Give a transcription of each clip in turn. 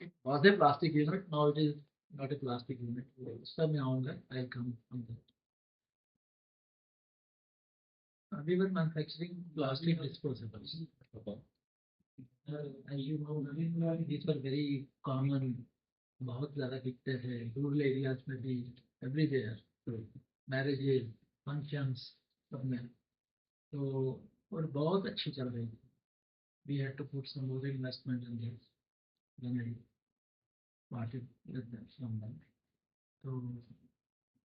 It was a plastic unit, now it is not a plastic unit. उस समय आऊँगा, I'll come on that. We were manufacturing plastic disposables. As you know, these were very common, बहुत ज़्यादा बिकते थे rural areas में भी, everywhere, marriages, functions सब में, तो और बहुत अच्छी चल रही थी. We had to put some more investment in this. Then I started with that from them. तो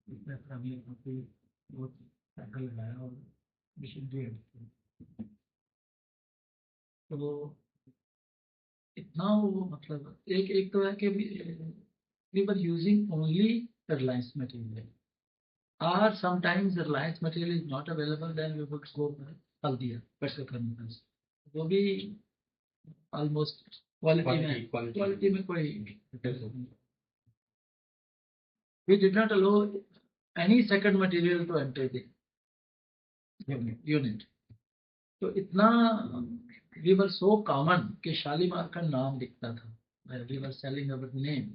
इसमें हमने काफ़ी बहुत पैसा लगाया और मिशन भी है. तो इतना वो मतलब एक एक तो है कि we were using only Reliance material. Or sometimes the Reliance material is not available, then we would go for Haldia, petrochemicals. वो भी almost quality में कोई. We did not allow any second material to enter the unit. तो इतना we were so common कि शालीमार का नाम दिखता था. We were selling our name.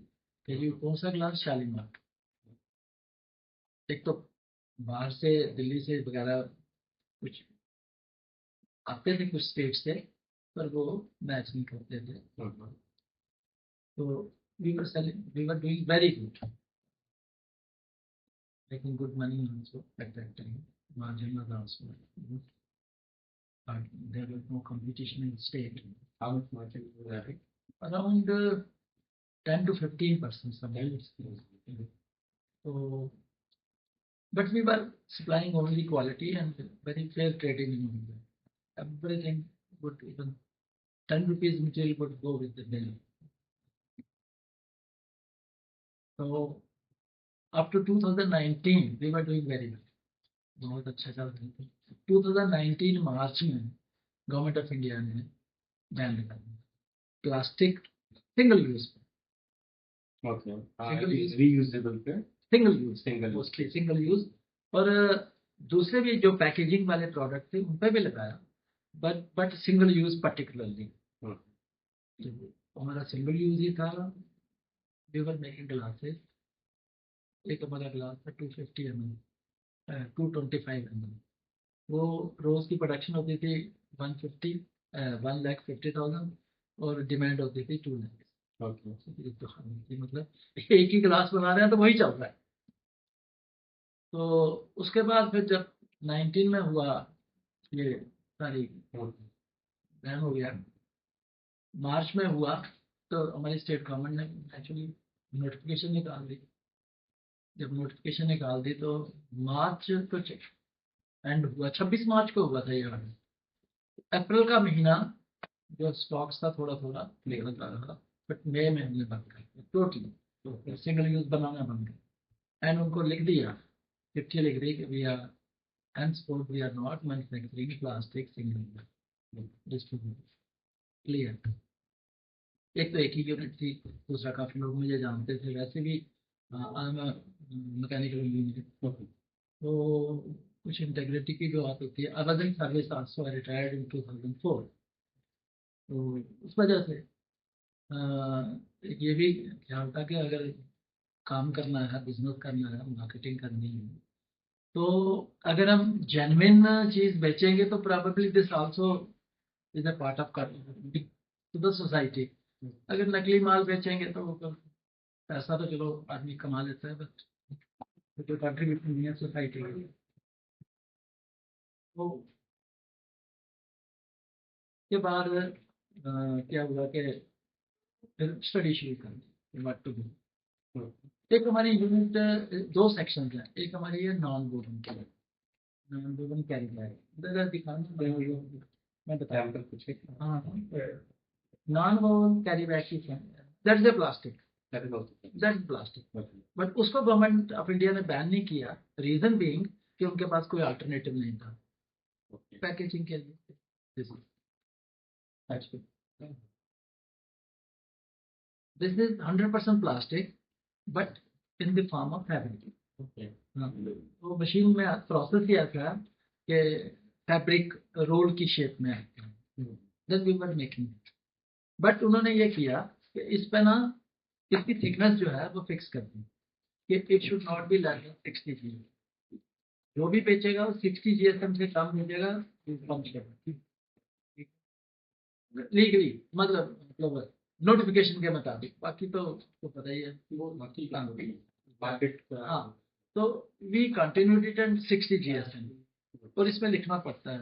कि ये कौन सा ग्लास शालीमार. एक तो बाहर से दिल्ली से वगैरह कुछ आते थे, कुछ स्टेट से, पर वो मैच नहीं करते थे. तो we were selling, we were doing very good, making good money also at that time. Margin was also good, but there was no competition in the state. How much margin was that? Around 10 to 15% sometimes. So, but we were supplying only quality and very fair trading in India. Everything would, even 10 rupees material would go with the bill. So up to 2019 we were doing very well. बहुत अच्छा चल रही थी. 2019 मार्च में government of India ने ban लगा दिया plastic single use. Reusable पे सिंगल यूज और दूसरे भी जो पैकेजिंग वाले प्रोडक्ट थे उन पे भी लगाया, बट सिंगल यूज पर्टिकुलरली. हमारा सिंगल यूज ही था. We were making glasses. एक हमारा ग्लास था 250 ml, 225 ml. वो रोज की प्रोडक्शन होती थी 1,50,000 और डिमांड होती थी 2 लाख. मतलब एक ही ग्लास बना रहे हैं तो वही चल रहा है. तो उसके बाद फिर जब 19 में हुआ ये सारी बैन हो गया, मार्च में हुआ, तो हमारी स्टेट गवर्नमेंट ने एक्चुअली नोटिफिकेशन निकाल दी. जब नोटिफिकेशन निकाल दी तो मार्च तो एंड हुआ, 26 मार्च को हुआ था ये. अप्रैल का महीना जो स्टॉक्स था थोड़ा थोड़ा निकल रहा, बट मई में हमने बंद कर दिया टोटली. तो सिंगल यूज बनाना बंद कर एंड उनको लिख दिया, चिट्ठी लिख दी कि we are henceforth we are not manufacturing plastic single use distributor. Clear. एक तो एक ही यूनिट थी, दूसरा काफी लोग मुझे जानते थे वैसे भी. मैकेनिकल इंजीनियर, तो कुछ इंटेग्रिटी की जो बात होती है. I was in service also, I retired in 2004. तो उस वजह से ये भी ख्याल था कि अगर काम करना है, बिजनेस करना है, मार्केटिंग करनी है, तो अगर हम जेन्युइन चीज बेचेंगे तो probably this also is a part of to the society. अगर नकली माल बेचेंगे तो पैसा तो चलो आदमी कमा लेता है, बट जो कंट्रीब्यूशन नहीं है सोसाइटी के लिए. तो के बाद क्या हुआ कि फिर स्टडी शुरू कर दी व्हाट टू डू. एक हमारी यूनिट 2 सेक्शन है. एक हमारी है नॉन वोवन की, नॉन वोवन कैरी बैग. दिखाना मैं बताया कुछ. हाँ, नॉन वोवन कैरी बैग की that's a plastic, that's plastic. But उसको गवर्नमेंट ऑफ इंडिया ने बैन नहीं किया. रीजन बीइंग कि उनके पास कोई अल्टरनेटिव नहीं था पैकेजिंग के लिए. This is 100% plastic, but in the form of fabric. तो मशीन में प्रोसेस ही ऐसा है कि फैब्रिक रोल की शेप में आते हैं. Then we were making it. But उन्होंने ये किया कि इस पे ना इसकी थिकनेस जो है वो फिक्स कर दी कि it should not be less than 60 जी। जो भी बेचेगा वो 60 जीएसएम से कम बेचेगा, बंद करेगा लीगली, मतलब नोटिफिकेशन के मुताबिक। बाकी तो पता ही है वो बाकी काम मार्केट। हाँ, तो we continued it and 60 GSM, और इसमें लिखना पड़ता है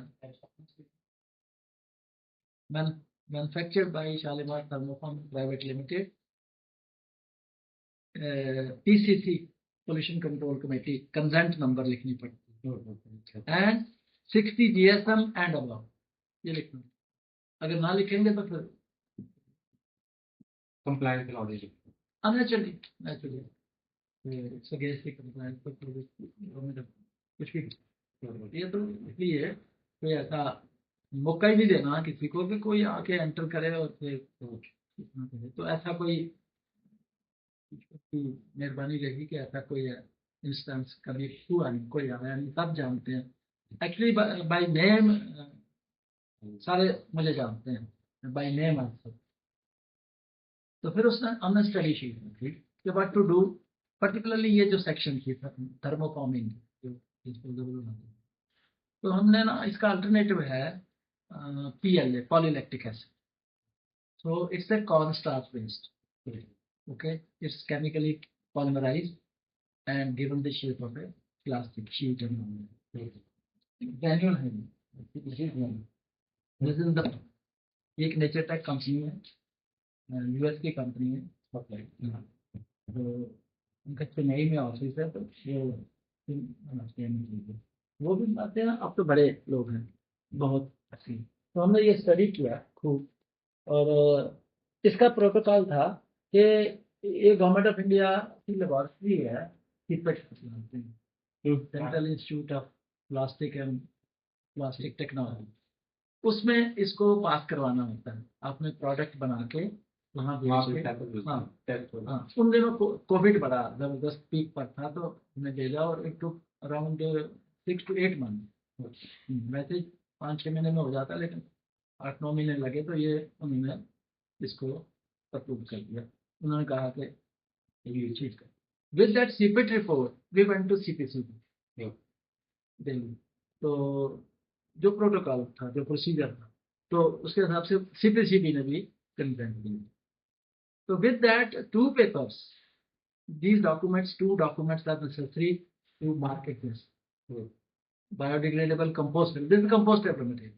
manufactured by Shalimar thermoform private limited, PCC pollution control committee, consent number लिखनी पड़ती है एंड 60 जीएसएम एंड अबव, ये लिखना। अगर ना लिखेंगे तो फिर compliant with audit. Naturally it's against the compliance पर कुछ भी। ये तो इसलिए कोई ऐसा मौका ही नहीं देना किसी को कि कोई आके एंटर करे और फिर इतना करे। तो ऐसा कोई मेहरबानी रहेगी कि ऐसा कोई इंस्टेंस कभी हुआ नहीं, कोई आया नहीं, सब जानते हैं एक्चुअली बाय नेम। सारे मुझे जानते हैं बाय नेम आंसर। तो फिर उसने हमने स्टडी शीट में थी कि व्हाट टू डू, पर्टिकुलरली ये जो सेक्शन थी थर्मोफॉर्मिंग जो डिस्पोजेबल बनाते हैं, तो हमने ना इसका अल्टरनेटिव है PLA, polylactic acid. So it's a corn starch based, okay, it's chemically polymerized and given the shape of a plastic sheet and granular है। दिस इज द, एक नेचर टेक कंपनी है, यूएस की company है, तो उनका चेन्नई में office है। तो वो भी बनाते हैं, अब तो बड़े लोग हैं बहुत अच्छी। तो हमने ये स्टडी किया खूब, और इसका प्रोटोकॉल था कि ये गवर्नमेंट ऑफ इंडिया की लेबोरेटरी है, central institute of plastic and plastic technology, उसमें इसको पास करवाना होता है। आपने प्रोडक्ट बना के वहाँ भेज के, हाँ, उन दिनों कोविड बड़ा जबरदस्त पीक पर था, तो हमने भेजा और it took around 6 to 8 month. वैसे 5-6 महीने में हो जाता, लेकिन 8-9 महीने लगे। तो ये उन्होंने इसको अप्रूव कर दिया। उन्होंने कहा कि ये चीज कर। With that CIPET report we went to CPCB Delhi. तो जो प्रोटोकॉल था, जो प्रोसीजर था, तो उसके हिसाब से सीपीसीबी ने भी कंसेंट दिया। So with that, two papers, these documents, two documents are necessary to market this biodegradable compostable. This is compostable material.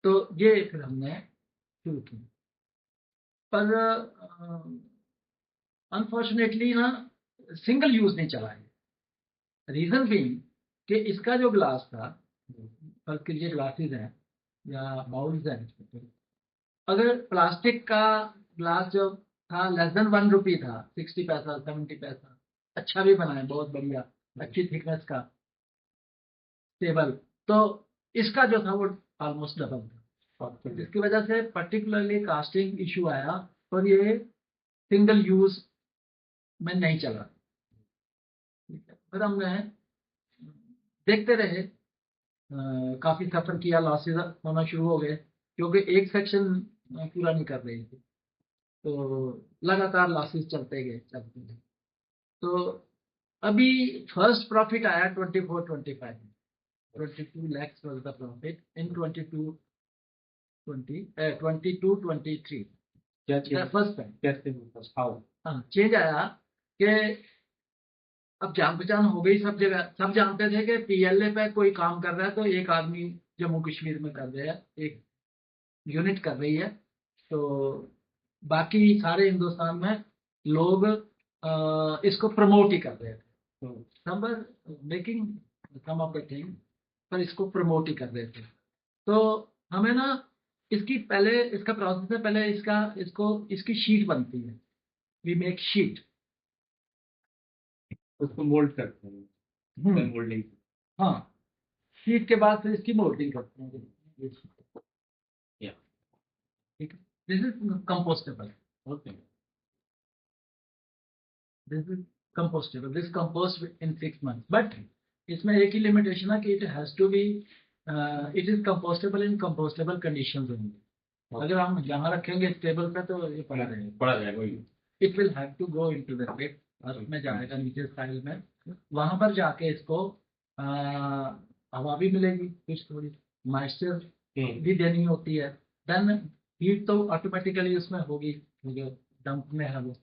तो ये फिर हमने शुरू की, पर अनफॉर्चुनेटली ना सिंगल यूज नहीं चला है। रीजन भी कि इसका जो ग्लास था, बल्कि ये ग्लासेस हैं या बाउल्स हैं, अगर प्लास्टिक का ग्लास जो था लेस देन 1 रुपी था, 60 पैसा 70 पैसा, अच्छा भी बना है, बहुत बढ़िया, अच्छी थिकनेस का, स्टेबल, तो इसका जो था वो ऑलमोस्ट डबल था, जिसकी वजह से पर्टिकुलरली कास्टिंग इशू आया और ये सिंगल यूज में नहीं चला। फिर हमने देखते रहे, काफी सफर किया, लॉसेज होना शुरू हो गए क्योंकि एक सेक्शन पूरा नहीं कर रही थी, तो लगातार लॉसेस चलते गए। तो अभी फर्स्ट प्रॉफिट आया 24-25, 22 lakhs was the profit in 22-23। क्या फर्स्ट टाइम हाउ चेंज आया कि अब जान पहचान हो गई सब जगह। सब जानते थे कि पीएलए पे कोई काम कर रहा है तो एक आदमी जम्मू कश्मीर में कर रहा है, एक यूनिट कर रही है, तो बाकी सारे हिंदुस्तान में लोग इसको प्रमोट ही कर रहे थे। सब making some of the thing, पर इसको प्रमोट ही कर रहे थे। तो हमें ना इसकी पहले, इसका प्रोसेस है, पहले इसकी शीट बनती है, वी मेक शीट, उसको मोल्ड करते हैं, मोल्डिंग। हाँ, शीट के बाद फिर इसकी मोल्डिंग करते हैं। ठीक है, this is compostable. Okay, this is compostable, this compost in 6 months, but इसमें एक ही लिमिटेशन है कि it has to be, it is compostable in compostable conditions only. अगर हम यहाँ रखेंगे टेबल पे तो ये पड़ा रहेगा, पड़ा जाएगा वही। It will have to go into the PET और उसमें जाएगा नीचे फाइल में, वहां पर जाके इसको हवा भी मिलेगी, कुछ थोड़ी मॉइस्चर भी देनी होती है, देन हीट तो ऑटोमेटिकली उसमें होगी जो डंप में है वो,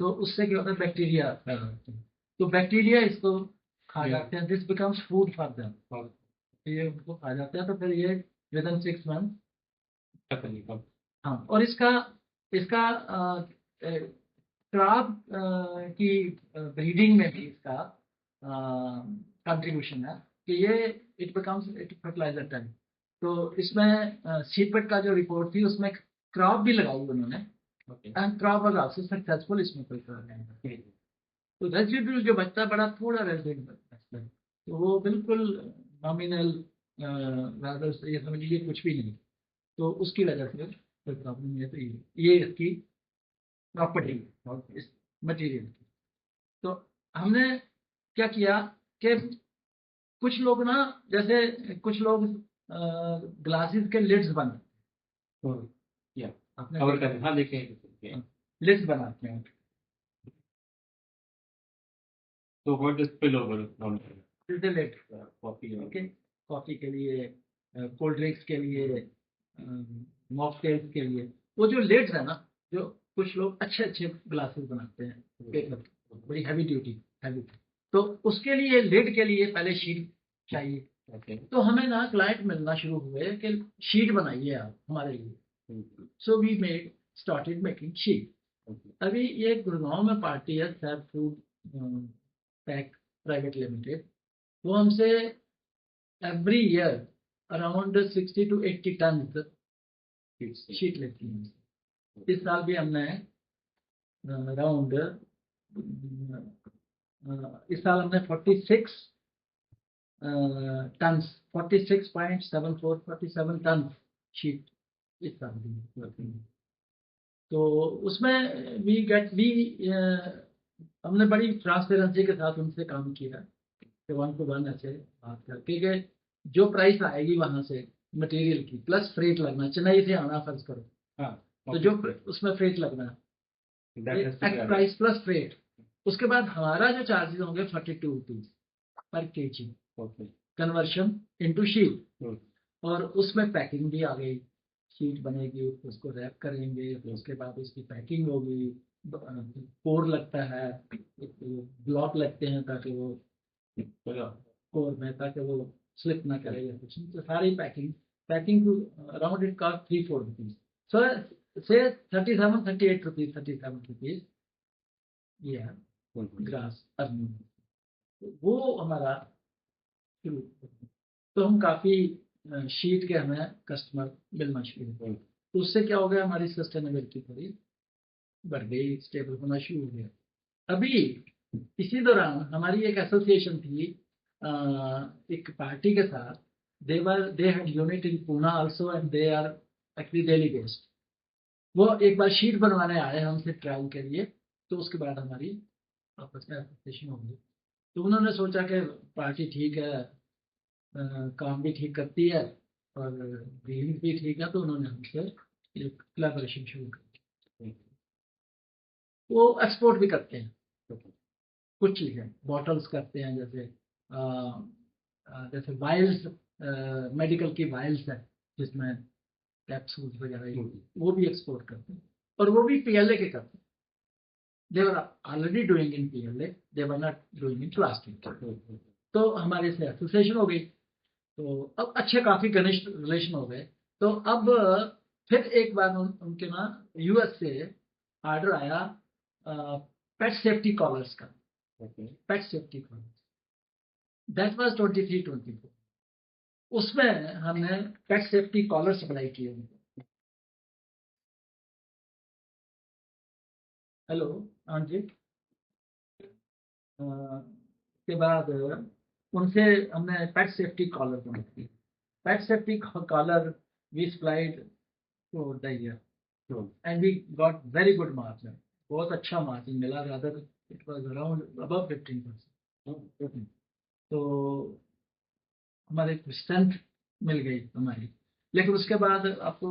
तो उससे क्या होता है बैक्टीरिया पैदा होते हैं, तो बैक्टीरिया इसको खा जाते हैं, this becomes food for them, ये उनको खा जाते हैं, तो फिर ये विद इन 6 मंथ। हाँ, और इसका इसका क्राब की ब्रीडिंग में भी इसका कंट्रीब्यूशन है कि ये it becomes it fertiliser time, तो इसमें सीपेट का जो रिपोर्ट थी उसमें क्रॉप भी लगाई उन्होंने, and crop was also successful, इसमें कोई प्रॉब्लम नहीं है। तो रेजिड्यूल जो बचता है बड़ा थोड़ा रेजिड्यूल बचता है, तो वो बिल्कुल नॉमिनल, ये समझ लीजिए कुछ भी नहीं, तो उसकी वजह से कोई प्रॉब्लम नहीं है, तो ये इसकी प्रॉपर्टी इस मटेरियल की। तो हमने क्या किया कि कुछ लोग ना, जैसे कुछ लोग ग्लासेस के लिड्स बनाते हैं, आपने कवर कर, हाँ देखे लिड्स बनाते हैं, तो what is spill over lid coffee okay, coffee के लिए, कोल्ड ड्रिंक्स के लिए, मॉकटेल्स के लिए, वो जो लिड्स है ना, जो कुछ लोग अच्छे अच्छे ग्लासेस बनाते हैं पेपर, बड़ी हैवी ड्यूटी हैवी, तो उसके लिए लिड के लिए पहले शीट चाहिए, तो हमें ना क्लाइंट मिलना शुरू हुए कि शीट बनाइए आप हमारे लिए, so we made started making sheet. अभी ये गुड़गांव में पार्टी है Sap Food Pack Private Limited, वो हमसे every year around 60 to 80 tonne sheet लेती है। इस साल भी हमने अराउंड इस साल हमने 46 टन 46.74 47 टन शीट इस साल दी, तो उसमें वी हमने बड़ी ट्रांसपेरेंसी के साथ उनसे काम किया कि 1 to 1 ऐसे बात करके कि जो प्राइस आएगी वहां से मटेरियल की प्लस फ्रेट लगना, चेन्नई से आना फर्ज करो, तो जो उसमें फ्रेट लगना है प्राइस प्लस फ्रेट, उसके बाद हमारा जो चार्जेस होंगे 42 rupees per KG conversion into sheet, और उसमें पैकिंग भी आ गई, शीट बनेगी, उसको रैप करेंगे, फिर उसके बाद उसकी पैकिंग होगी, कोर लगता है, ब्लॉक लगते हैं ताकि वो कोर में, ताकि वो स्लिप ना करे या कुछ, तो सारी packing around it cost 3-4 rupees, so से 37-38 रुपीज 37 रुपीज ये है ग्रास अर्निंग, वो हमारा शुरू, तो हम काफी शीट के हमें कस्टमर मिलना शुरू हुए, तो उससे क्या हो गया, हमारी सस्टेनेबिलिटी थोड़ी बढ़ गई, स्टेबल होना शुरू हो गया। अभी इसी दौरान हमारी एक एसोसिएशन थी एक पार्टी के साथ, they had unit in Poona also and they are actually Delhi based, वो एक बार शीट बनवाने आए हमसे ट्रायल के लिए, तो उसके बाद हमारी आपस में एसोसिएशन हो गई, तो उन्होंने सोचा कि पार्टी ठीक है, काम भी ठीक करती है और बिजनेस भी ठीक है, तो उन्होंने हमसे एक कोलैबोरेशन शुरू कर दी, वो एक्सपोर्ट भी करते हैं कुछ चीज़ें, बॉटल्स करते हैं, जैसे वाइल्स, मेडिकल की वाइल्स है जिसमें कैप्सूल्स वगैरह, वो भी एक्सपोर्ट करते हैं, और वो भी पीएलए के करते हैं, they were already doing in PLA, they were not doing in plastic, तो हमारे से एसोसिएशन हो गई, तो अब अच्छे काफी घनिष्ठ रिलेशन हो गए, तो अब फिर एक बार उनके ना यूएस से ऑर्डर आया पेट सेफ्टी कॉलर्स का, पेट सेफ्टी कॉलर्स, दैट वाज 23-24, उसमें हमने पेट सेफ्टी कॉलर सप्लाई किए उनको। हेलो, हाँ जी, के बाद उनसे हमने पेट सेफ्टी कॉलर बनाई, pet safety collar we supplied to the year, and we got very good margin, बहुत अच्छा मार्जिन मिला, rather it was around above 15%, तो हमारे स्ट्रेंथ मिल गई हमारी, लेकिन उसके बाद आपको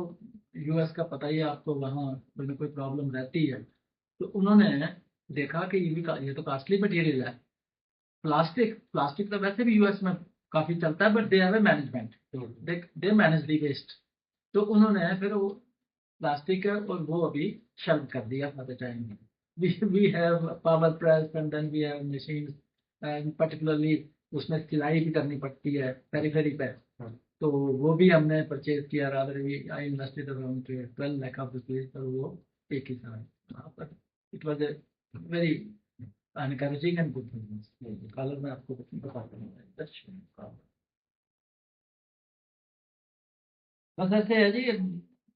यूएस का पता ही है आपको, वहाँ कोई कोई प्रॉब्लम रहती है। तो उन्होंने देखा कि ये तो कॉस्टली मटेरियल है। प्लास्टिक प्लास्टिक तो वैसे भी यूएस में काफी चलता है, but they have a management, they manage the waste. तो उन्होंने फिर वो प्लास्टिक है और वो अभी शेल्फ कर दिया for the time. We have power press and then we have machine, and particularly उसमें सिलाई भी करनी पड़ती है पेरीफेरी पे। तो वो भी हमने परचेज किया, rather we I invested around 12 lakh of rupees, पर वो एक ही साल। पर it was a very encouraging and good business. Colour में आपको बताता हूँ। बस ऐसे है जी,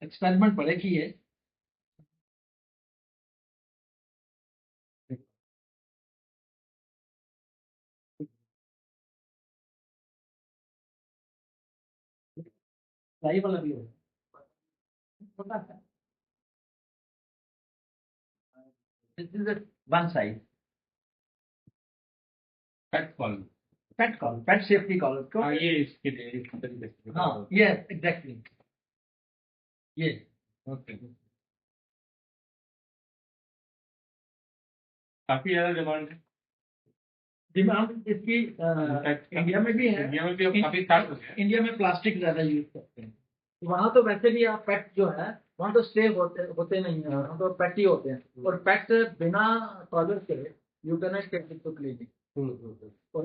एक्सपेरिमेंट बड़े किए। सही वाला भी हो छोटा सा। This is one size. Fat call. Pet call, pet safety collar को। हाँ, ये इसके लिए इस तरीके से हाँ ये एग्जैक्टली ये। ओके। काफी ज्यादा डिमांड है। डिमांड इसकी इंडिया में भी है। इंडिया में भी अब काफी स्टार्ट हो गया है। इंडिया में प्लास्टिक ज्यादा यूज करते हैं। वहाँ तो वैसे भी आप पेट जो है, वहाँ तो स्टे होते होते नहीं है, वहाँ तो पेट ही होते हैं। और पेट बिना कॉलर के you can not take it to clinic. और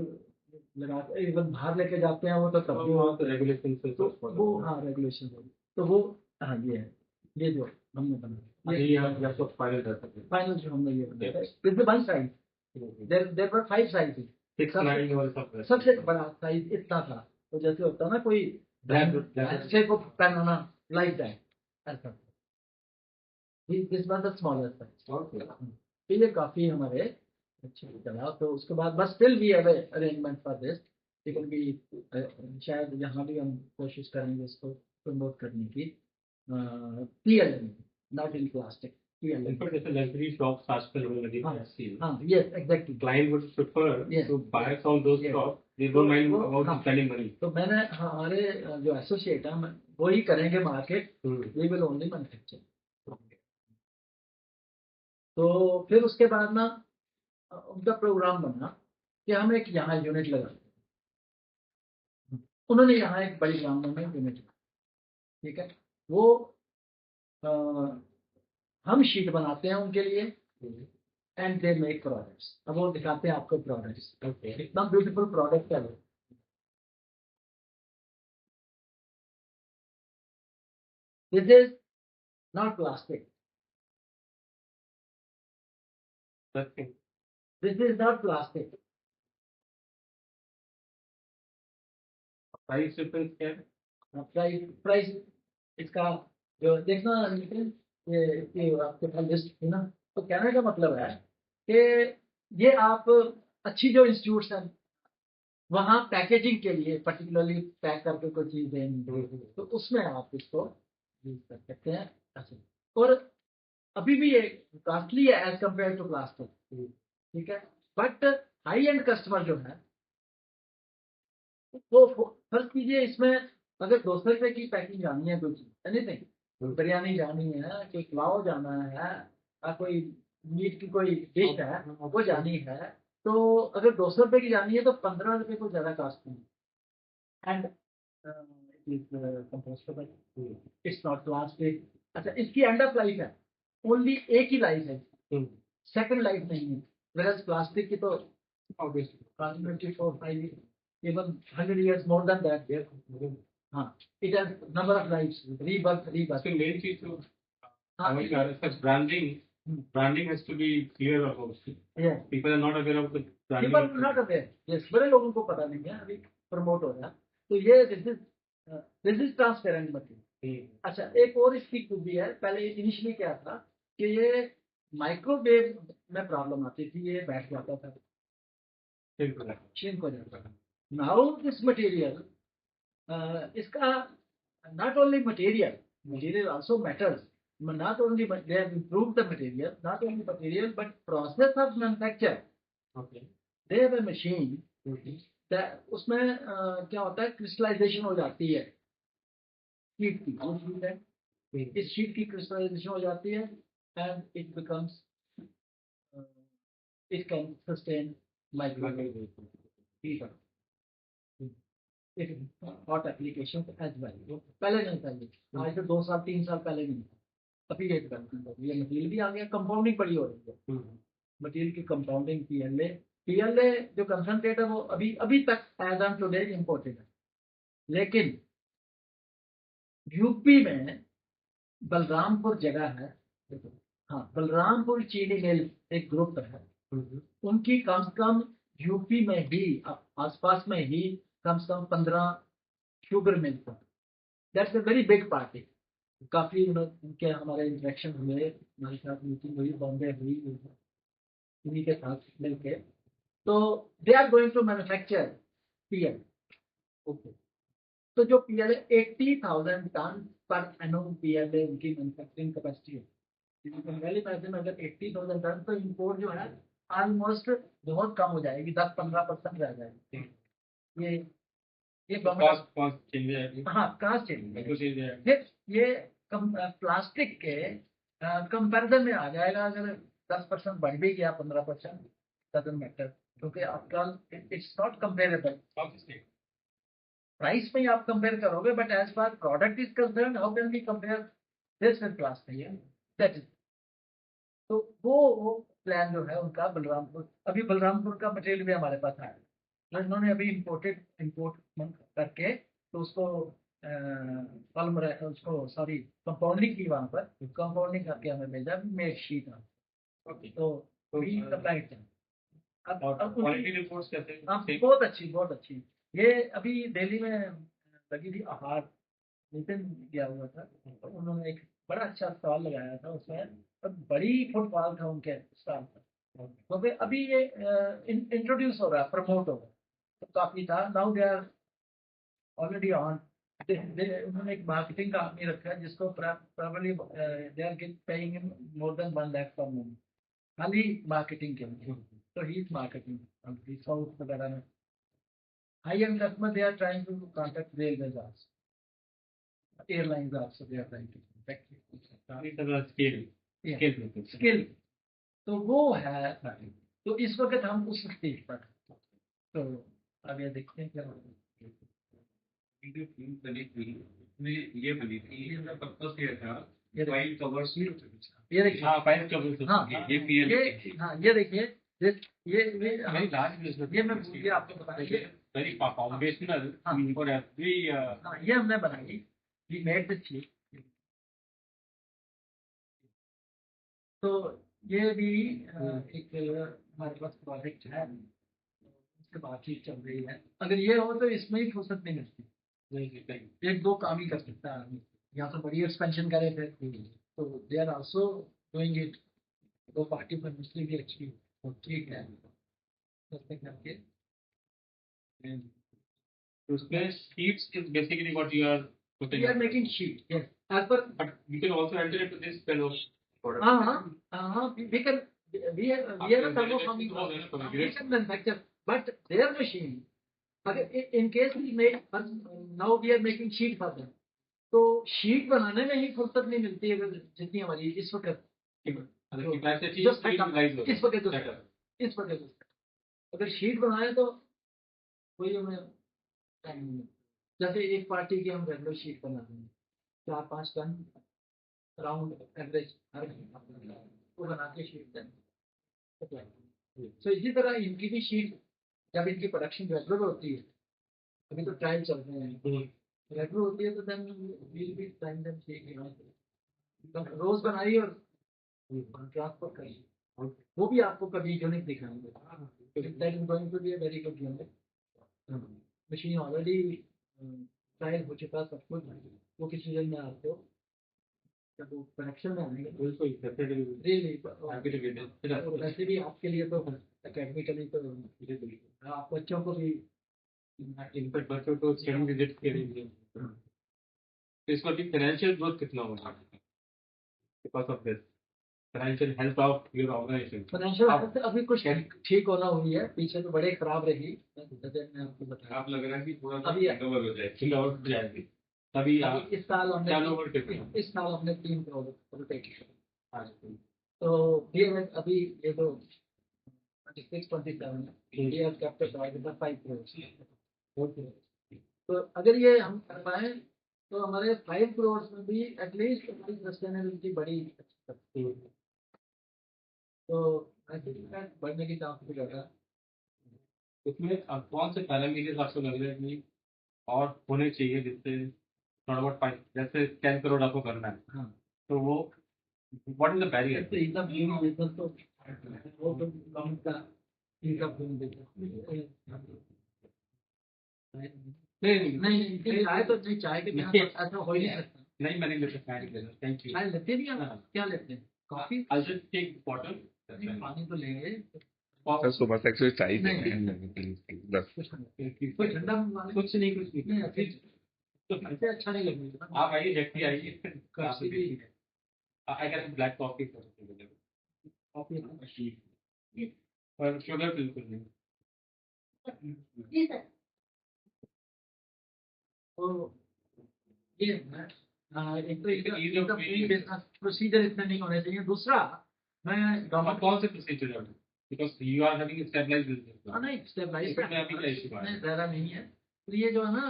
लगा इवन बाहर लेके जाते हैं वो तो तब भी वहाँ तो रेगुलेशन से तो वो, हाँ रेगुलेशन तो वो। हाँ ये है, ये जो हमने बनाया, ये यहाँ तो फाइनल रहता है। फाइनल जो हमने ये बनाया है, this is one size. There were 5 sizes. 6, 9 और सब सबसे बड़ा साइज इतना था। तो जैसे होता है ना कोई बच्चे को पहनाना, लाइक दैट ऐसा। This was the smallest size. तो ये काफी हमारे अच्छे चला। तो उसके बाद बस still we have arrangement for this. लेकिन भी शायद यहाँ भी हम कोशिश करेंगे इसको प्रमोट करने की। PLM, not in plastic, In PLM। fact, जैसे luxury shops आजकल होने लगी हाँ हैं ऐसी। हाँ yes exactly. Client would prefer Yes. to buy from those Yes. shops. They don't mind वो- about हाँ। spending money. तो मैंने हमारे जो एसोसिएट है वो ही करेंगे market, we will only manufacture. तो फिर उसके बाद ना उनका प्रोग्राम बना कि हम एक यहाँ यूनिट लगा। उन्होंने यहाँ एक बड़ी ग्राउंड में यूनिट लगा, ठीक है। वो अ, हम शीट बनाते हैं उनके लिए, एंड दे मेक प्रोडक्ट्स। अब वो दिखाते हैं आपको प्रोडक्ट्स, इतना ब्यूटीफुल प्रोडक्ट है वो। This is not plastic, Nothing. This is not plastic. Price difference क्या है? प्राइस प्राइस इसका जो देखना नितिन, ये आपके पास लिस्ट थी ना। तो कहने का मतलब है कि ये आप अच्छी जो इंस्टीट्यूट्स हैं वहाँ पैकेजिंग के लिए पर्टिकुलरली पैक करके कोई चीज़ देंगे, तो उसमें आप इसको यूज कर सकते हैं। अच्छा, और अभी भी ये कॉस्टली है एज कम्पेयर टू प्लास्टिक, ठीक है। बट हाई एंड कस्टमर जो है वो फर्स्ट कीजिए इसमें, अगर 200 रुपए की पैकिंग जानी है कुछ एनीथिंग, बिरयानी जानी है, कोई पुलाव जाना है, कोई मीट की कोई डिश है वो जानी है, तो अगर 200 रुपए की जानी है तो 15 रुपए को ज्यादा कॉस्ट नहीं। And it is compostable, it's not plastic. अच्छा, इसकी एंड ऑफ लाइफ है, ओनली एक ही लाइफ है, सेकंड लाइफ नहीं है। वेरएज प्लास्टिक की तो Obviously. approximately 4, 5, even 100 years more than that. हाँ, it has number of lives, rebirth, rebirth. So main चीज तो हाँ, समझ आ रहा है branding. Branding has to be clear about it. yeah. People are not aware of the branding. People are not aware. Yes, बड़े लोगों को पता नहीं है, अभी प्रमोट हो रहा है। तो ये this is transparent material। अच्छा, एक और इसकी खूबी है। पहले इनिशियली क्या था कि ये माइक्रोवेव में प्रॉब्लम आती थी, ये बैठ जाता था, श्रिंक हो जाता था। नाउ दिस मटेरियल, इसका not only material also matters. Not only they have improved the material, not only material but process of manufacture. Okay. They have a machine that उसमें क्या होता है, क्रिस्टलाइजेशन हो जाती है हीट की, वो हीट है इस शीट की क्रिस्टलाइजेशन हो जाती है and it becomes it can sustain microwave heater hot application as well. पहले नहीं था ये, आज से 2 साल 3 साल पहले नहीं था, अभी ये डेवलपमेंट हो रही है, मटेरियल भी आ गया, कंपाउंडिंग बड़ी हो रही है, मटेरियल की कंपाउंडिंग पीएलए जो कंसंट्रेट है वो अभी अभी तक एज ऑन टुडे इम्पोर्टेड है। लेकिन यूपी में बलरामपुर जगह है, हाँ बलरामपुर चीनी मिल एक ग्रुप है, उनकी कम से कम यूपी में ही आसपास में ही कम से कम 15 शुगर मिल्स है। That's a very big party. काफी उनके हमारे इंटरेक्शन हुए, हमारे साथ मीटिंग हुई, बॉम्बे हुई उन्हीं के साथ मिलके। तो they are going to manufacture PL. Okay, तो जो पीएल 80,000 टन पर एनम पीएल उनकी मैन्युफैक्चरिंग कैपेसिटी है। पहले पैसे में अगर 80,000 टन तो इम्पोर्ट जो है ऑलमोस्ट बहुत कम हो जाएगी, 10-15% रह जाएगी। ये कॉस्ट हाँ कास्ट चेंज। फिर ये प्लास्टिक के कंपैरिजन में आ जाएगा, अगर 10% बढ़ भी गया 15% डजंट मैटर, क्योंकि आजकल इट्स नॉट कंपेरेबल। प्राइस में ही आप कंपेयर करोगे, but as far product is concern how can be compare this with plastic, that is. तो वो प्लान जो है उनका बलरामपुर, अभी बलरामपुर का मटेरियल भी हमारे पास आया, तो इन्होंने अभी इम्पोर्ट करके तो उसको उसको सॉरी कंपाउंडिंग की, वहाँ पर कंपाउंडिंग करके हमें भेजा मेड शीट। तो वी सप्लाइड। अब क्वालिटी रिपोर्ट्स कैसे? बहुत अच्छी। ये अभी दिल्ली में लगी थी आहार, नितिन गया हुआ था, तो उन्होंने एक बड़ा अच्छा स्टॉल लगाया था उसमें, और बड़ी फुटफॉल था उनके स्टॉल पर। तो फिर अभी ये इंट्रोड्यूस हो रहा है, प्रमोट हो रहा है, तो काफी था। Now they are already on. उन्होंने एक मार्केटिंग का आदमी रखा है जिसको probably they are paying more than 1 lakh per month खाली मार्केटिंग के लिए। तो ही इज मार्केटिंग साउथ वगैरह में high end customer, they are trying to contact railways also, airlines also they are trying to skill. तो वो है। तो इस वक्त हम उस स्टेज पर, तो अब ये देखते हैं क्या ये बनी थी, इसका पर्पस ये था फाइल कवर्स। ये देखिए, हाँ फाइल कवर्स, हाँ ये पीएल, हाँ ये देखिए, ये वेरी लार्ज बिजनेस, ये मैं ये आपको बताइए, वेरी फाउंडेशनल फॉर एवरी। हाँ ये हमने बनाई, वी मेड दिस शीट। तो ये भी एक हमारे पास प्रोजेक्ट है, उसके बातचीत चल रही है। अगर ये हो तो इसमें ही फुर्सत नहीं मिलती, एक दो काम ही कर सकता है आदमी, या तो बड़ी एक्सपेंशन करे फिर। तो they are also doing it, दो पार्टी पर दूसरी भी अच्छी, तो ठीक है करते करके। उसमें sheets is basically what you are putting. We are making sheet, yes. As per, But you can also enter into this kind of product. we can, we are a thermoforming process. We can manufacture, but their machine, in case we make, now we are making sheet for them. तो sheet बनाने में ही फुर्सत नहीं मिलती है जितनी हमारी इस वक्त। इस वक्त अगर शीट बनाए तो कोई हमें टाइम नहीं। जैसे एक पार्टी की हम रेगुलर शीट बनाते हैं 4-5 टन राउंड एवरेज हर महीने वो बना के शीट दें। तो इसी तरह इनकी भी शीट जब इनकी प्रोडक्शन रेगुलर होती है, अभी तो ट्रायल चल रहे हैं, रेगुलर होती है तो then we'll be time them sheet रोज बनाई और ट्रांसफर करिए, वो भी आपको कभी यूनिट दिखाएंगे। That is going to be a very good unit. Machine already trial हो चुका सब कुछ, वो किस सीजन में आपको जब वो प्रोडक्शन में आएंगे रियली वैसे भी आपके लिए तो एकेडमिकली तो आप बच्चों को भी इनफैक्ट बच्चों को स्टडी विजिट के लिए। तो इसका भी फाइनेंशियल ग्रोथ कितना होगा because of this, financial health of your organization? Financial health अभी कुछ ठीक होना हुई है, पीछे तो बड़े खराब रही, मैं आपको बताया। आप लग रहा है कि पूरा अभी रिकवर हो जाएगी और जाएगी। तभी अभी इस साल टर्नओवर कितना? हमने इस साल हमने 3 करोड़ रुपए की हाँ, तो ये अभी ये तो 26-27 इंडिया कैपिटल टारगेट 5 करोड़। तो अगर ये हम कर पाए तो हमारे 5 करोड़ में भी एटलीस्ट हमारी सस्टेनेबिलिटी बड़ी सकती है। तो ऐसे बढ़ने की चांस भी ज़्यादा। इसमें कौन से पैरामीटर्स आपको लग रहे हैं कि और होने चाहिए जिससे थोड़ा बहुत जैसे 10 करोड़ आपको करना है, हाँ तो वो व्हाट इज द बैरियर? तो इनका बिजनेस तो वो तो कम का इनका नहीं नहीं चाय तो नहीं, चाय के बिना तो ऐसा हो ही नहीं सकता। नहीं, मैंने लेते थैंक यू। चाय लेते नहीं हम, क्या लेते हैं? Coffee. I just take water. पानी तो लेंगे। सर सुबह से एक्चुअली चाय नहीं, देना है बस। कोई ठंडा मंगवा लें। कुछ नहीं तो ऐसे अच्छा नहीं लगेगा। आप आइए, जैसे आइए, कॉफी भी I get black coffee coffee और शुगर बिल्कुल नहीं। जी सर। तो ये है ना, एक तो इनका बिजनेस प्रोसीजर इतना नहीं होना चाहिए। दूसरा मैं आप कौन से प्रोसीजर है? Because you are having stabilized business. नहीं स्टेबलाइज इसमें अभी क्या इशू है? नहीं ज़्यादा नहीं है। तो ये जो है ना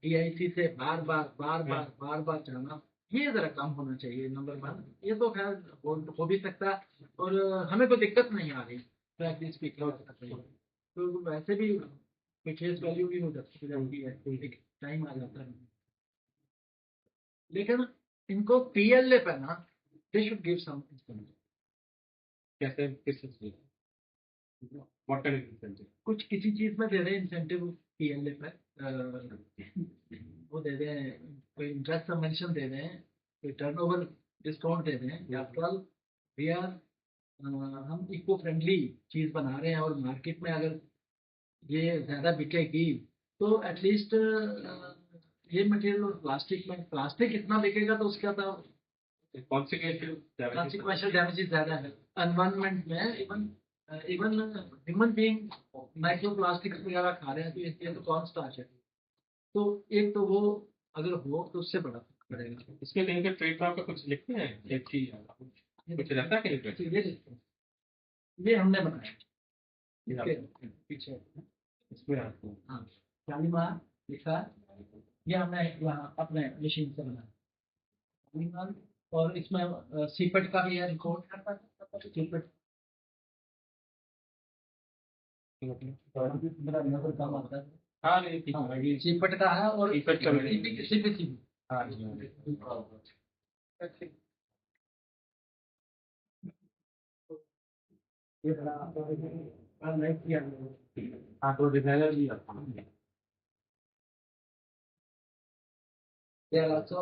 DIC से बार बार जाना, ये जरा कम होना चाहिए नंबर 1। ये तो खैर हो भी सकता है और हमें कोई दिक्कत नहीं आ रही प्रैक्टिस भी हो सकती है। तो वैसे भी फेस वैल्यू भी हो जाती है, एक टाइम आ जाता है। लेकिन इनको PLA पे ना they should give some incentive. कैसे किस चीज में? What kind of incentive? कुछ किसी चीज में दे दें इंसेंटिव PLA पे। वो दे दें, कोई इंटरेस्ट सबवेंशन दे दें, कोई टर्नओवर डिस्काउंट दे दें, या कल भैया हम इको फ्रेंडली चीज बना रहे हैं और मार्केट में अगर ये ज्यादा बिकेगी तो एटलीस्ट ये मटेरियल और प्लास्टिक इतना बिकेगा तो उसका तो कॉन्सिक्वेंशियल डैमेजेस ज्यादा है एनवायरनमेंट में। Even human being micro plastics वगैरह खा रहे हैं, तो इसलिए तो कौन स्टार्च है। तो एक तो वो अगर हो तो उससे बड़ा फर्क पड़ेगा। इसमें कहीं पे ट्रेड मार्क का कुछ लिखते हैं सेफ्टी कुछ रहता है कहीं पे? तो ये हमने बनाया इसके पीछे। इसमें आपको हाँ, शालीमार लिखा है। ये हमने यहाँ अपने मशीन से बनाया शालीमार। और इसमें सीपेट का भी है रिकॉर्ड। सीपेट मेरा नंबर कम आता है। हाँ नहीं ठीक है। हाँ, सीपेट का है और सीपेट का भी। CPC। हाँ जी ये बड़ा नहीं किया। हाँ, तो डिजाइनर भी आता है। ये also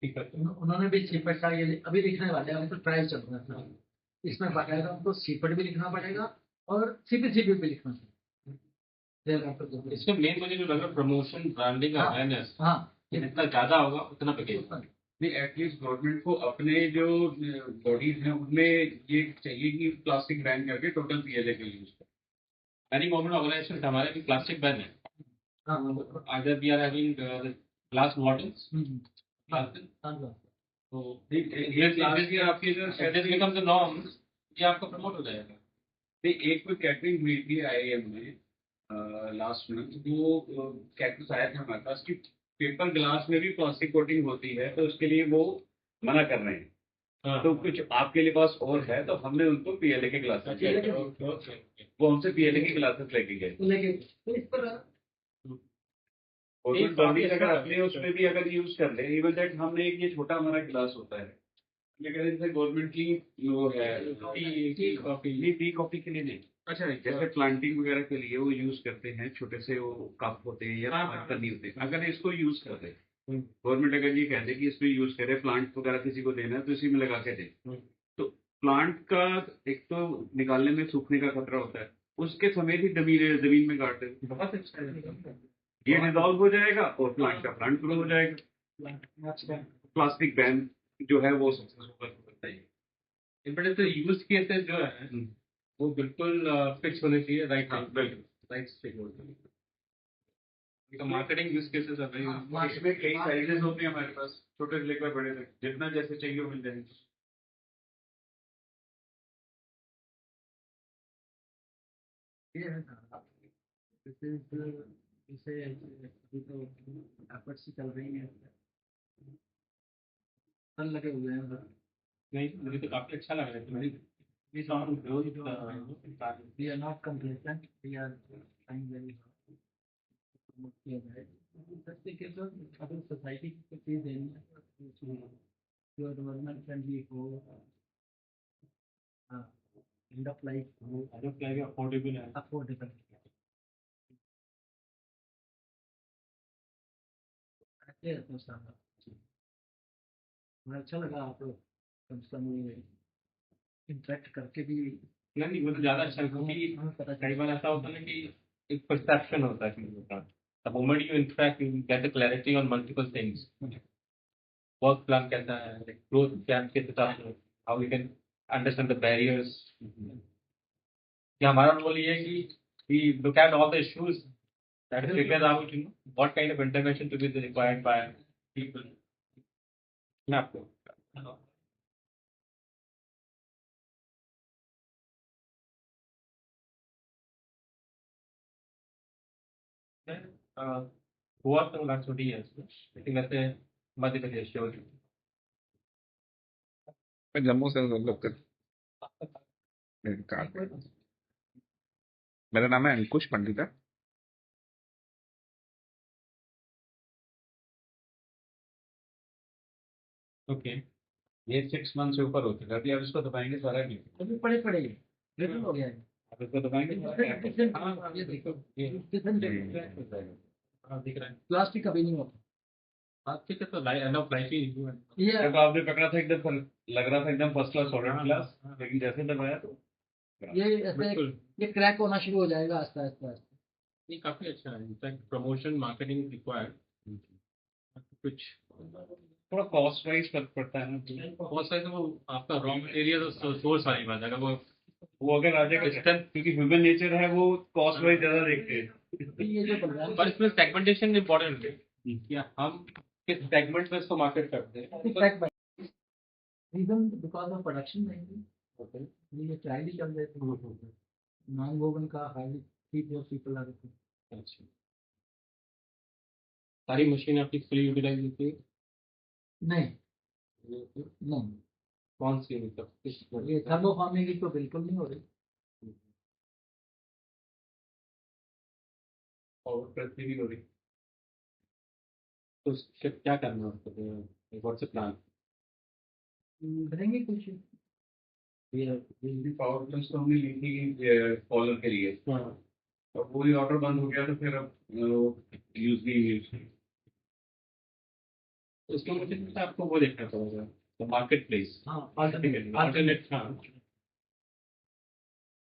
ठीक है। उन्होंने भी सीपेट का ये अभी लिखने वाले हैं, उनको ट्रायल चल रहा था। इसमें बाकायदा उनको सीपेट भी लिखना पड़ेगा और CPC भी लिखना पड़ेगा। इसमें मेन मुझे जो लग रहा है प्रमोशन, ब्रांडिंग, अवेयरनेस, हाँ जितना ज्यादा होगा उतना बिकेगा। नहीं एटलीस्ट गवर्नमेंट को अपने जो बॉडीज हैं उनमें ये चाहिए कि प्लास्टिक बैन करके टोटल PLA के यूज करें। एनी गवर्नमेंट ऑर्गेनाइजेशन हमारे भी प्लास्टिक बैन है। हाँ either we are having glass bottles, तो ये आपकी जो दिस बिकम्स द नॉर्म, ये आपका प्रमोट हो जाएगा। एक कोई कैटरिंग हुई थी IIM में लास्ट मंथ, वो कैक्टस आया था हमारे पास कि पेपर ग्लास में भी प्लास्टिक कोटिंग होती है, तो उसके लिए वो मना कर रहे हैं। हाँ। तो कुछ आपके लिए पास और है, तो हमने उनको PLA के ग्लासेस वो हमसे PLA के ग्लासेस लेके गए। लेकिन इस पर और एक बॉडी काफी अगर अच्छा अपने उसमें भी अगर यूज कर ले, इवन दैट हमने एक ये छोटा हमारा गिलास होता है, लेकिन इनसे गवर्नमेंट की वो है टी कॉफी के लिए नहीं। अच्छा जैसे प्लांटिंग वगैरह के लिए वो यूज करते हैं, छोटे से वो कप होते हैं या करनी होते हैं, अगर इसको यूज कर दे गवर्नमेंट, अगर ये कह दे कि इसको यूज करे, प्लांट वगैरह किसी को देना है तो इसी में लगा के दे, तो प्लांट का एक तो निकालने में सूखने का खतरा होता है, उसके समेत ही जमीन में गाड़ दे, बहुत अच्छा है। ये डिजॉल्व हो जाएगा और प्लांट का प्लांट ग्रो हो जाएगा। प्लास्टिक बैन जो है वो सक्सेसफुल होता है। बट इससे यूज केसेस जो है वो बिल्कुल फिक्स होने चाहिए। राइट, हाँ, बिल्कुल। राइट स्टेक होना चाहिए। तो मार्केटिंग यूज केसेस है भाई। हाँ, इसमें कई साइजेस होते हैं हमारे पास, छोटे से लेकर बड़े तक, जितना जैसे चाहिए वो मिल जाएंगे। ये है ना, जैसे जैसे अभी तो एफर्ट्स चल रही हैं, फल लगे हुए हैं बस। नहीं, मुझे तो काफी अच्छा लग रहा है तुम्हारी ये sound growth. We are not complacent, we are trying very hard promote किया जाए। बस देखिए जो अगर सोसाइटी की कोई चीज़ देनी है जो डेवलपमेंट फ्रेंडली हो, एंड ऑफ लाइफ हो, अफोर्डेबल है। अफोर्डेबल, ऐसे है तो सारा। मुझे अच्छा लगा आप लोग कम से कम इंटरेक्ट करके भी नहीं, वो तो ज्यादा अच्छा है क्योंकि हमें पता कई चला। बार ऐसा होता है ना कि एक परसेप्शन होता है चीजों का। The moment you interact you get the clarity on multiple things. Work plan कैसा है, ग्रोथ प्लान के हिसाब से, how we can understand the barriers. कि हमारा रोल ये है कि we look at all the issues that is figure out, what kind of intervention to be required by people. मैं आपको हुआ तो लास्ट 20 years लेकिन वैसे मध्य प्रदेश से मैं जम्मू से हूँ, लोग मेरा नाम है अंकुश पंडिता। ओके। ये 6 मंथ से ऊपर होते हैं, अभी अब इसको दबाएंगे सारा नहीं, अभी पड़े पड़े बिल्कुल हो गया है। अब इसको दबाएंगे सारा gap हो जाएगा। हाँ, ये देखो, डिफरेंट हो जाएगा। हाँ दिख रहा है। प्लास्टिक कभी नहीं होता ठीक है, तो एंड ऑफ लाइफ ही ये। जब आपने पकड़ा था एकदम लग रहा था एकदम फर्स्ट क्लास सॉलिड क्लास, लेकिन जैसे दबाया तो ये ऐसे बिल्कुल। ये क्रैक होना शुरू हो जाएगा आस्ते आस्ते आस्ते। ये काफी अच्छा है। इनफैक्ट प्रमोशन मार्केटिंग रिक्वायर्ड कुछ थोड़ा कॉस्ट वाइज फर्क पड़ता है ना। बहुत सारे, तो वो आपका रॉ मटेरियल सोर्स वाली बात है। अगर वो अगर आ जाएगा Distance- क्योंकि ह्यूमन नेचर है, वो कॉस्ट वाइज ज्यादा देखते हैं। ये जो बलवान पर इसमें सेगमेंटेशन इम्पोर्टेंट है कि हम किस सेगमेंट में इसको मार्केट करते हैं। रीजन बिकॉज ऑफ प्रोडक्शन नहीं, ये ट्रायल ही चल रहे थे। नॉन वोवन का हाईली 3-4 पीपल आ रहे थे। अच्छा, सारी मशीन आपकी फुली यूटिलाइज होती है? नहीं नहीं, कौन सी मतलब किस ये थर्मो फार्मिंग की तो बिल्कुल नहीं हो रही। और पृथ्वी भी हो रही, तो उससे क्या करना है आपको? What's plan? करेंगे कुछ ये बिजली पावर प्लस तो हमने ली थी कॉलर के लिए, हाँ, और पूरी ऑर्डर बंद हो गया तो फिर अब यूज नहीं यूज। तो उसका मतलब आपको वो देखना पड़ेगा, तो मार्केट प्लेस। हाँ अल्टरनेट, हाँ।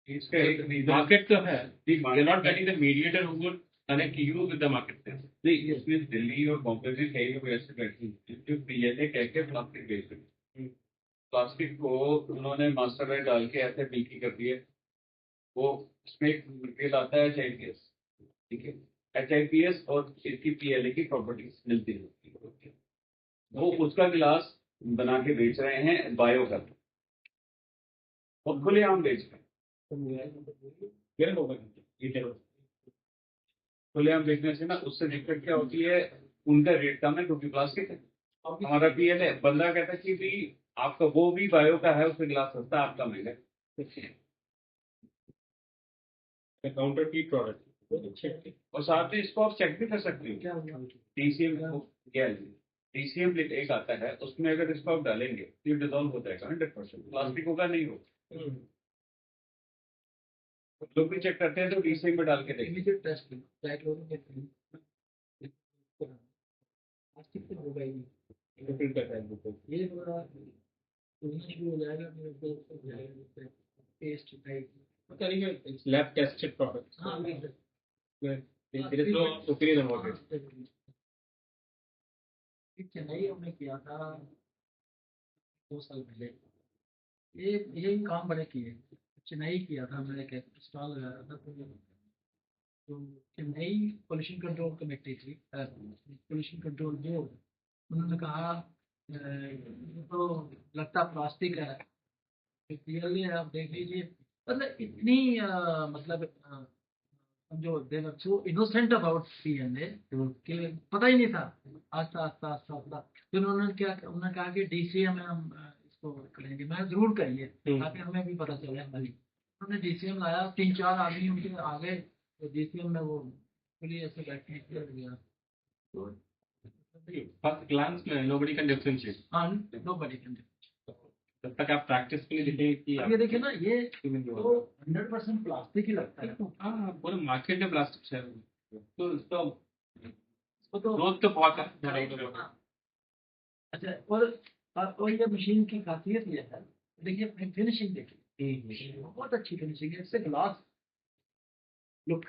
इसका एक रीजन मार्केट तो है, we are not getting the mediator who would connect you with the market place. नहीं, इसमें दिल्ली और बॉम्बे में कई लोग ऐसे बैठे हैं जो पीएलए कहते हैं प्लास्टिक बेच रहे। प्लास्टिक को उन्होंने मास्टर में डाल के ऐसे बिल्की कर दिए। वो उसमें एक मटेरियल आता है HIPS, ठीक है। HIPS और इसकी पीएलए की प्रॉपर्टीज मिलती है। वो उसका गिलास बना के बेच रहे हैं बायो का, और खुलेआम बेच रहे हैं। खुलेआम बेचने से ना उससे दिक्कत क्या होती है, उनका रेट कम है क्योंकि प्लास्टिक है। हमारा पीएलए बंदा कहता है कि भी आपका वो भी बायो का है, उसमें गिलास सस्ता, आपका महंगा है। काउंटर की प्रोडक्ट। और साथ में इसको आप चेक भी कर सकते हो। क्या हुआ? TCM TCM एक आता है, उसमें अगर इसको आप डालेंगे तो ये डिजॉल्व हो जाएगा 100%। प्लास्टिक होगा नहीं होगा, लोग भी चेक करते हैं तो TCM में डाल के देखिए। इमीडिएट टेस्ट साइक्लोन के प्लास्टिक तो होगा ही नहीं। ये थोड़ा उड़ना शुरू हो जाएगा, मेरे को paste type. It's lab tested product. हाँ There is no opinion about it. Chennai हमने किया था 2 साल पहले। ये काम बड़े किए, चेन्नई किया था, मैंने स्टॉल लगाया था तो तो नई पोल्यूशन कंट्रोल कमेटी थी, पोल्यूशन कंट्रोल बोर्ड, उन्होंने कहा ये तो लगता प्लास्टिक है, क्लियरली आप देख लीजिए। मतलब इतनी मतलब समझो दे वर सो इनोसेंट अबाउट पीएनए कि पता ही नहीं था। आस्ता आस्ता आस्ता आस्ता फिर उन्होंने कहा कि डीसीएम में हम इसको करेंगे। मैं जरूर करिए ताकि हमें भी पता चले हमारी। उन्होंने डीसीएम लाया, 3-4 आदमी उनके आ गए, तो डीसीएम में वो खुली ऐसे बैठने किया गया। तो फर्स्ट ग्लांस में नोबडी कैन डिफरेंशिएट। हाँ, नो बडी कैन। जब तक आप प्रैक्टिस के लिए देखेंगे कि अब ये देखिए ना, ये तो तो 100% प्लास्टिक ही लगता है। हाँ, पूरे मार्केट में प्लास्टिक है, तो इसका वो तो ग्रोथ तो बहुत है। अच्छा, और ये मशीन की खासियत ये है, देखिए फिनिशिंग देखिए, बहुत अच्छी फिनिशिंग है। इससे ग्लास लुक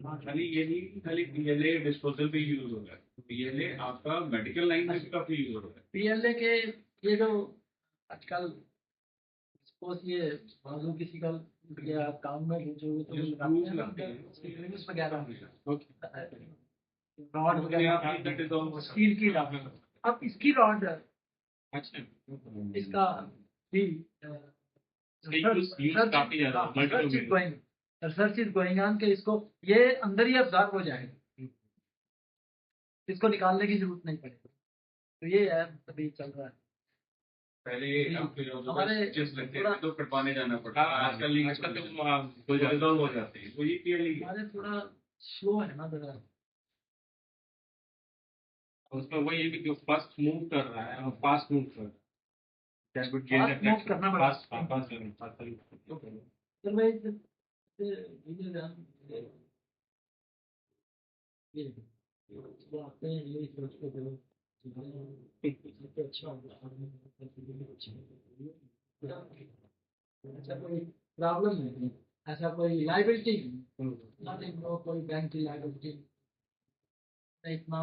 खाली ये नहीं, खाली पीएलए डिस्पोजल पे यूज हो रहा है, पीएलए आपका मेडिकल लाइन में भी काफी यूज हो रहा है। पीएलए के ये जो आजकल सपोज ये बाजू किसी का या काम में जो तो जो लगाते लगाते हैं हैं, स्प्रिंग्स वगैरह, ओके, रॉड वगैरह, स्टील की रॉड। अब इसकी रॉड, अच्छा, इसका भी यूज काफी ज्यादा रिसर्च इज गोइंग ऑन कि इसको ये अंदर ही अब्जॉर्ब हो जाएगा, इसको निकालने की जरूरत नहीं पड़ेगी। तो ये है, अभी चल रहा है। पहले हमारे स्टिचेस लगते थे तो कटवाने जाना पड़ता हाँ, आजकल नहीं, आजकल तो हो जाते हैं। तो ये पीएलए हमारे थोड़ा स्लो है ना जरा। उसमें वही है कि जो फास्ट मूव कर रहा है और फास्ट मूव कर रहा है, that would gain Fast move करना पड़ेगा। fast चल भाई, ये ध्यान, ये वो आते हैं, ये सोच के चलो सबसे अच्छा होगा। अच्छा, कोई प्रॉब्लम नहीं है, ऐसा कोई लाइबिलिटी नहीं, नो कोई बैंक की लाइबिलिटी इतना,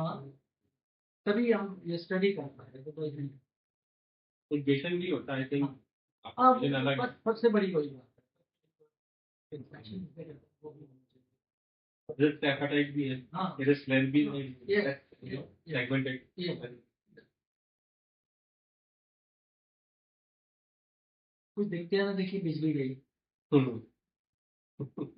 तभी हम ये स्टडी कर पाए। तो कोई नहीं। कुछ बेशन भी होता है, आई थिंक हाँ, अलग है। सबसे बड़ी कोई बात है, infection वगैरह वो भी होना चाहिए। रिस्क एपेटाइट भी है, हाँ, रिस्क लेंथ भी है, ये सेगमेंटेड। कुछ देखते हैं ना, देखिए बिजली गई,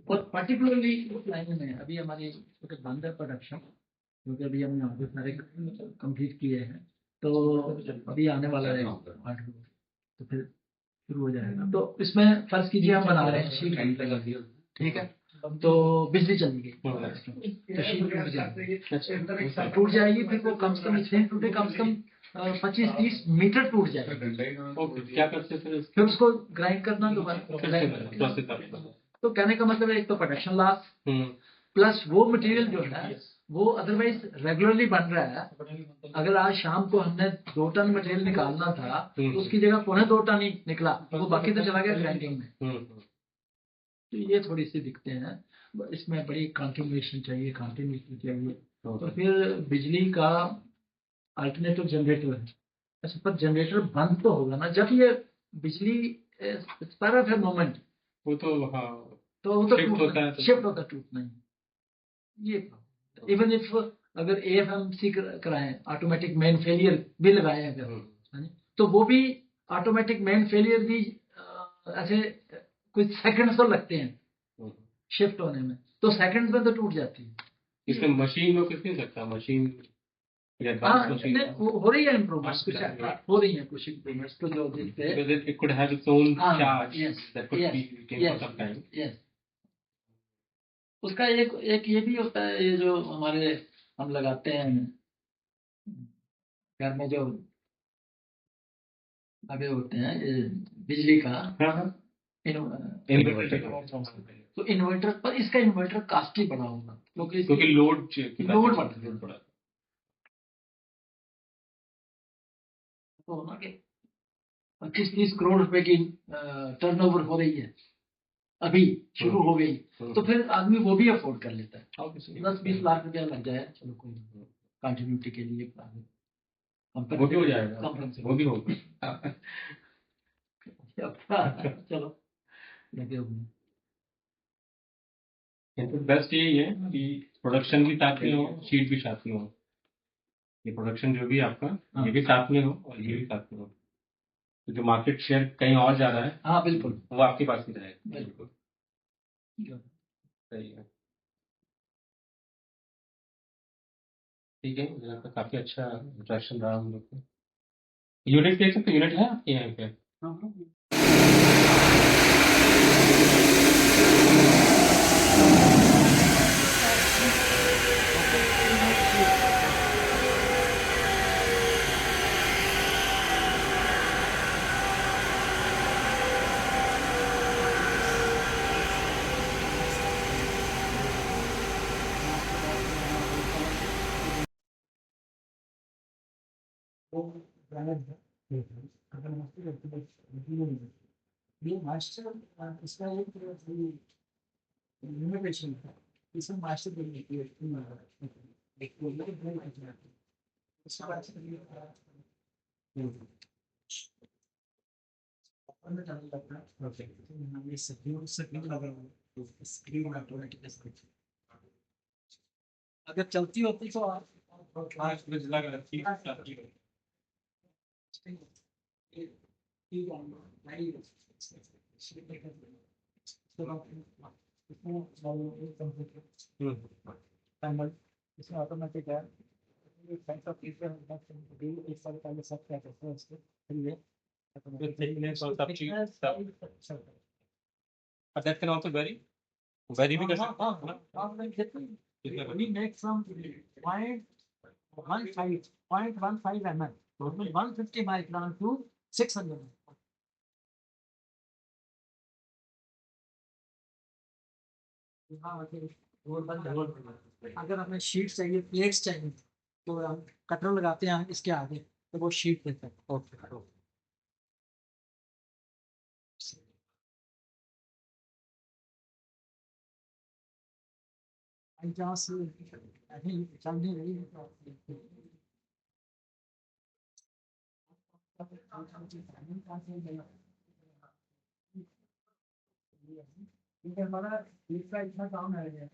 और पर्टिकुलरली उस लाइन में अभी हमारी बंद है प्रोडक्शन, क्योंकि अभी हमने ऑर्डर सारे कंप्लीट किए हैं, तो अभी आने वाला है ऑर्डर, तो फिर शुरू हो जाएगा। तो इसमें फर्ज कीजिए हम बना रहे हैं शीट, ठीक है, तो बिजली चली गई, तो शीट टूट जाएगी। फिर वो कम से कम इतने टूटे, कम से कम 25-30 मीटर टूट जाएगा। ओके, क्या करते हैं फिर उसको ग्राइंड करना दोबारा। तो कहने का मतलब है, एक तो प्रोडक्शन लॉस, प्लस वो मटेरियल जो है वो अदरवाइज रेगुलरली बन रहा है। अगर आज शाम को हमने 2 टन मटेरियल निकालना था, तो उसकी जगह 1.25 टन ही निकला, वो बाकी तो चला गया ग्राइंडिंग में। तो ये थोड़ी सी दिक्कतें हैं, इसमें बड़ी कंटिन्यूएशन चाहिए, कंटिन्यूटी चाहिए। तो फिर बिजली का अल्टरनेटिव जनरेटर है। अच्छा, पर जनरेटर बंद तो होगा ना जब ये बिजली स्पायर ऑफ मोमेंट, वो तो हाँ, तो वो तो शिफ्ट होता टूटना ही। ये इवन इफ अगर एएफएमसी कराएं, ऑटोमेटिक मेन फेलियर भी लगाए अगर, तो वो भी ऑटोमेटिक मेन फेलियर भी ऐसे कुछ सेकंड्स तो लगते हैं शिफ्ट होने में, तो सेकंड्स में तो टूट जाती है। इसमें मशीन में कुछ नहीं सकता, मशीन हो रही है इम्प्रूवमेंट्स, कुछ हो रही है कुछ इम्प्रूवमेंट्स, तो जो जिससे it could have its own charge that could be retained for some time. yes, उसका एक ये भी होता है, ये जो हमारे हम लगाते हैं घर में जो लगे होते हैं ये बिजली का तो इन्वर्टर, पर इसका इन्वर्टर कास्टली बना होगा, क्योंकि लोड बढ़ा तो ना कि 25-30 करोड़ रुपए की टर्नओवर हो रही है, अभी शुरू हो गई, तो फिर आदमी वो भी अफोर्ड कर लेता है। 10-20 लाख रुपया लग जाए, चलो कोई कंटिन्यूटी के लिए वो भी हो जाएगा, वो भी होगा। चलो लगे हुए इनपुट बेस्ट यही है कि प्रोडक्शन भी साथ में हो, शीट भी साथ में हो। ये प्रोडक्शन जो भी है आपका, ये भी साथ में हो और ये भी साथ में हो। तो जो मार्केट शेयर कहीं और जा रहा है, हाँ बिल्कुल वो आपके पास ही रहेगा। बिल्कुल। सही है। ठीक है, मुझे लगता है काफी अच्छा इंटरेक्शन रहा हम लोग को। यूनिट देख सकते, यूनिट है आपके यहाँ पे? ये मास्टर इसका एक लिमिटेशन है, इसमें मास्टर बनने की अगर चलती होती तो आप इसमें ऑटोमेटिक है एक साल पहले सब क्या करते हैं उसको फिर ये But that can also vary भी कर सकते हैं। we make from 0.15 mm, from 150 micron to 600. अगर हमें शीट चाहिए, प्लेट्स चाहिए, तो हम कटर लगाते हैं इसके आगे, तो वो शीट देते हैं। ओके जहाँ से चलने रही हमारा इसका इतना काम है